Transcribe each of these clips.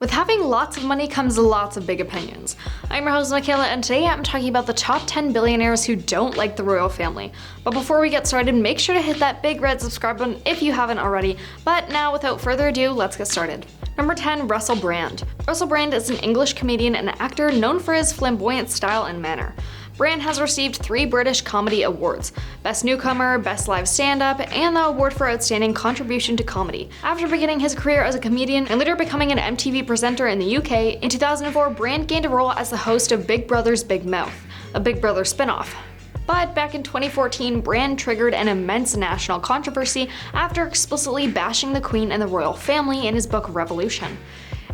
With having lots of money comes lots of big opinions. I'm your host Michaela, and today I'm talking about the top 10 billionaires who don't like the royal family. But before we get started, make sure to hit that big red subscribe button if you haven't already. But now, without further ado, let's get started. Number 10, Russell Brand. Russell Brand is an English comedian and actor known for his flamboyant style and manner. Brand has received 3 British Comedy Awards: Best Newcomer, Best Live Stand-Up, and the Award for Outstanding Contribution to Comedy. After beginning his career as a comedian and later becoming an MTV presenter in the UK, in 2004 Brand gained a role as the host of Big Brother's Big Mouth, a Big Brother spin-off. But back in 2014, Brand triggered an immense national controversy after explicitly bashing the Queen and the royal family in his book Revolution.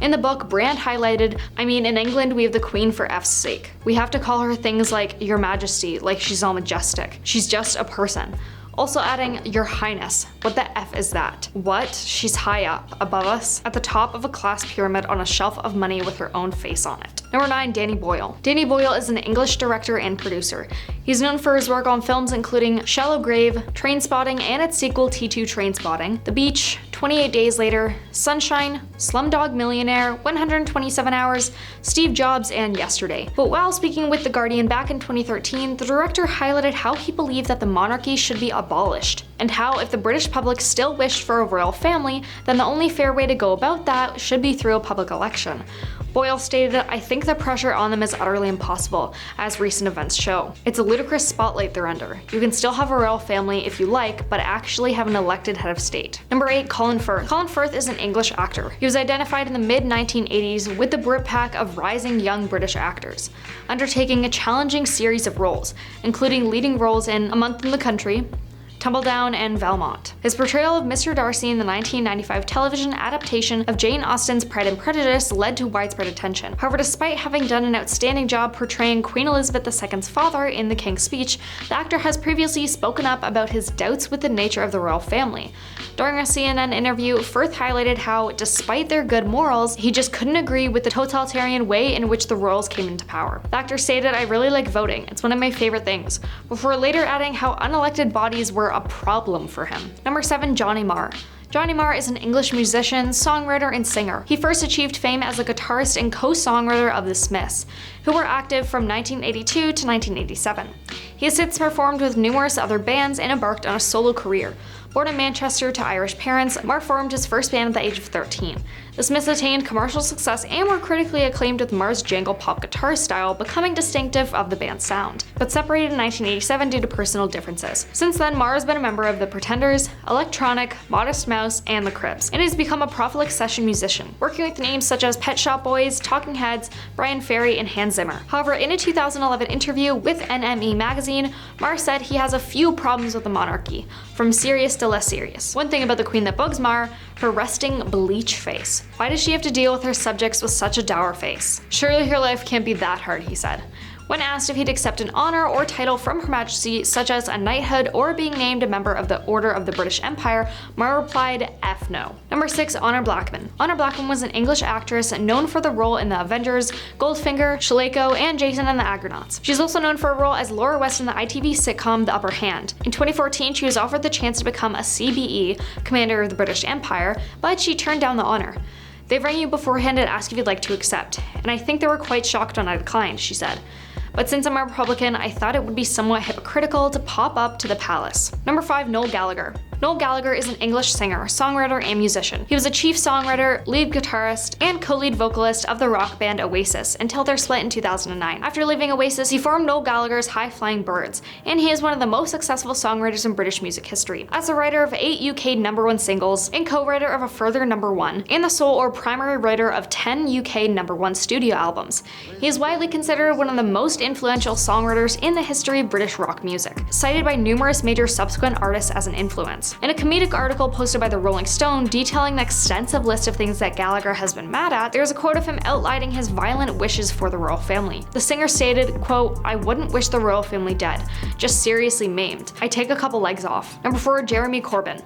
In the book, Brand highlighted, in England we have the Queen for F's sake. We have to call her things like Your Majesty, like she's all majestic. She's just a person. Also adding, Your Highness, what the F is that? What? She's high up, above us, at the top of a class pyramid on a shelf of money with her own face on it. Number 9, Danny Boyle. Danny Boyle is an English director and producer. He's known for his work on films including Shallow Grave, Trainspotting and its sequel T2 Trainspotting, The Beach, 28 Days Later, Sunshine, Slumdog Millionaire, 127 Hours, Steve Jobs, and Yesterday. But while speaking with The Guardian back in 2013, the director highlighted how he believed that the monarchy should be abolished, and how if the British public still wished for a royal family, then the only fair way to go about that should be through a public election. Boyle stated, I think the pressure on them is utterly impossible, as recent events show. It's a ludicrous spotlight they're under. You can still have a royal family if you like, but actually have an elected head of state. Number 8, Colin Firth. Colin Firth is an English actor. He was identified in the mid-1980s with the Brit pack of rising young British actors, undertaking a challenging series of roles, including leading roles in A Month in the Country, Tumbledown, and Valmont. His portrayal of Mr. Darcy in the 1995 television adaptation of Jane Austen's Pride and Prejudice led to widespread attention. However, despite having done an outstanding job portraying Queen Elizabeth II's father in The King's Speech, the actor has previously spoken up about his doubts with the nature of the royal family. During a CNN interview, Firth highlighted how, despite their good morals, he just couldn't agree with the totalitarian way in which the royals came into power. The actor stated, I really like voting, it's one of my favorite things, before later adding how unelected bodies were a problem for him. Number 7, Johnny Marr. Johnny Marr is an English musician, songwriter, and singer. He first achieved fame as a guitarist and co-songwriter of The Smiths, who were active from 1982 to 1987. He has since performed with numerous other bands and embarked on a solo career. Born in Manchester to Irish parents, Marr formed his first band at the age of 13. The Smiths attained commercial success and were critically acclaimed with Marr's jangle pop guitar style becoming distinctive of the band's sound, but separated in 1987 due to personal differences. Since then, Marr has been a member of The Pretenders, Electronic, Modest Mouse, and The Cribs, and has become a prolific session musician, working with names such as Pet Shop Boys, Talking Heads, Brian Ferry, and Hans Zimmer. However, in a 2011 interview with NME magazine, Marr said he has a few problems with the monarchy, from serious to less serious. One thing about the Queen that bugs Marr, her resting bleach face. Why does she have to deal with her subjects with such a dour face? Surely her life can't be that hard, he said. When asked if he'd accept an honor or title from Her Majesty, such as a knighthood or being named a member of the Order of the British Empire, Marr replied, F no. Number 6, Honor Blackman. Honor Blackman was an English actress known for the role in The Avengers, Goldfinger, Shaleko, and Jason and the Argonauts. She's also known for a role as Laura West in the ITV sitcom The Upper Hand. In 2014, she was offered the chance to become a CBE, Commander of the British Empire, but she turned down the honor. They rang you beforehand and asked if you'd like to accept, and I think they were quite shocked when I declined, she said. But since I'm a Republican, I thought it would be somewhat hypocritical to pop up to the palace. Number 5, Noel Gallagher. Noel Gallagher is an English singer, songwriter, and musician. He was a chief songwriter, lead guitarist, and co-lead vocalist of the rock band Oasis until their split in 2009. After leaving Oasis, he formed Noel Gallagher's High Flying Birds, and he is one of the most successful songwriters in British music history. As a writer of 8 UK #1 singles, and co-writer of a further #1, and the sole or primary writer of 10 UK #1 studio albums, he is widely considered one of the most influential songwriters in the history of British rock music, cited by numerous major subsequent artists as an influence. In a comedic article posted by the Rolling Stone detailing the extensive list of things that Gallagher has been mad at, there's a quote of him outlining his violent wishes for the royal family. The singer stated, quote, I wouldn't wish the royal family dead, just seriously maimed. I take a couple legs off. Number 4, Jeremy Corbyn.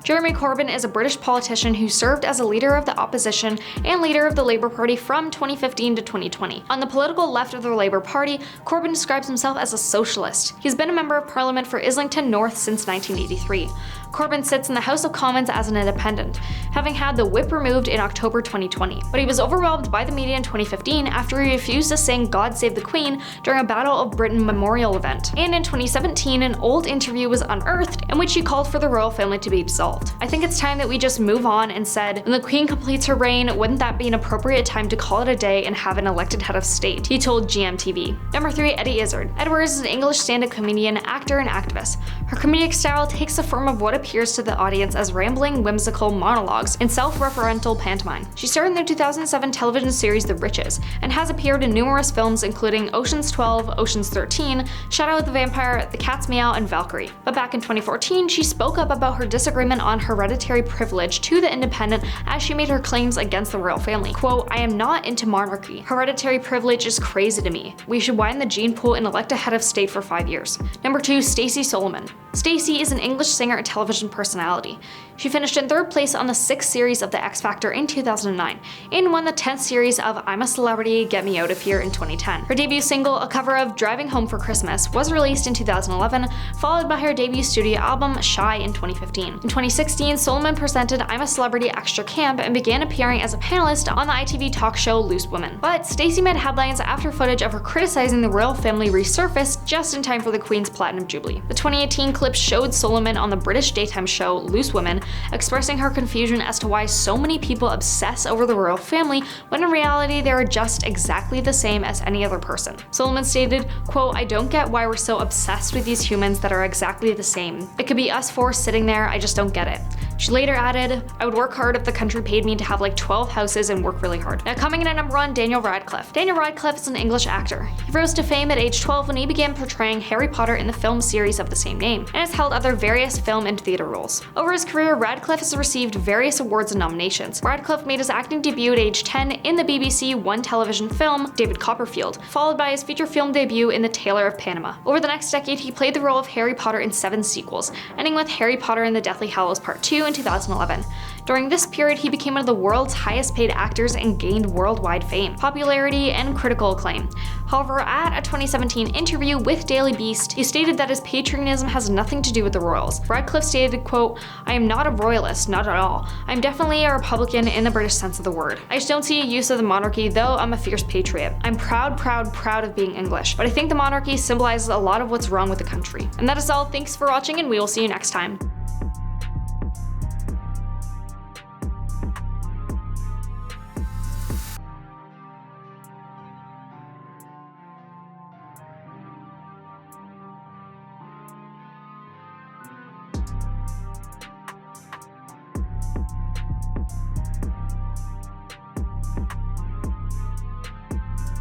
Jeremy Corbyn is a British politician who served as a leader of the opposition and leader of the Labour Party from 2015 to 2020. On the political left of the Labour Party, Corbyn describes himself as a socialist. He's been a member of Parliament for Islington North since 1983. Corbyn sits in the House of Commons as an independent, having had the whip removed in October 2020. But he was overwhelmed by the media in 2015 after he refused to sing God Save the Queen during a Battle of Britain memorial event. And in 2017, an old interview was unearthed in which he called for the royal family to be absolved. I think it's time that we just move on and said, when the Queen completes her reign, wouldn't that be an appropriate time to call it a day and have an elected head of state, he told GMTV. Number 3, Eddie Izzard. Edwards is an English stand-up comedian, actor, and activist. Her comedic style takes the form of what appears to the audience as rambling, whimsical monologues in self-referential pantomime. She starred in the 2007 television series The Richest, and has appeared in numerous films including Ocean's 12, Ocean's 13, Shadow of the Vampire, The Cat's Meow, and Valkyrie. But back in 2014, she spoke up about her disagreement on hereditary privilege to The Independent as she made her claims against the royal family. Quote, "I am not into monarchy. Hereditary privilege is crazy to me. We should widen the gene pool and elect a head of state for 5 years." Number 2, Stacey Solomon. Stacey is an English singer and television personality. She finished in 3rd place on the 6th series of The X Factor in 2009, and won the 10th series of I'm a Celebrity, Get Me Out of Here in 2010. Her debut single, a cover of Driving Home for Christmas, was released in 2011, followed by her debut studio album, Shy, in 2015. In 2016, Solomon presented I'm a Celebrity Extra Camp and began appearing as a panelist on the ITV talk show Loose Women. But Stacey made headlines after footage of her criticizing the royal family resurfaced just in time for the Queen's Platinum Jubilee. The 2018 clip showed Solomon on the British daytime show Loose Women expressing her confusion as to why so many people obsess over the royal family when in reality they are just exactly the same as any other person. Solomon stated, quote, "I don't get why we're so obsessed with these humans that are exactly the same. It could be us four sitting there, I just don't get it." She later added, "I would work hard if the country paid me to have like 12 houses and work really hard." Now coming in at number 1, Daniel Radcliffe. Daniel Radcliffe is an English actor. He rose to fame at age 12 when he began portraying Harry Potter in the film series of the same name, and has held other various film and theater roles. Over his career, Radcliffe has received various awards and nominations. Radcliffe made his acting debut at age 10 in the BBC One television film, David Copperfield, followed by his feature film debut in The Tailor of Panama. Over the next decade, he played the role of Harry Potter in 7 sequels, ending with Harry Potter and the Deathly Hallows Part 2 in 2011. During this period, he became one of the world's highest paid actors and gained worldwide fame, popularity, and critical acclaim. However, at a 2017 interview with Daily Beast, he stated that his patriotism has nothing to do with the royals. Radcliffe stated, quote, "I am not a royalist, not at all. I'm definitely a Republican in the British sense of the word. I just don't see a use of the monarchy, though I'm a fierce patriot. I'm proud of being English, but I think the monarchy symbolizes a lot of what's wrong with the country." And that is all. Thanks for watching, and we will see you next time.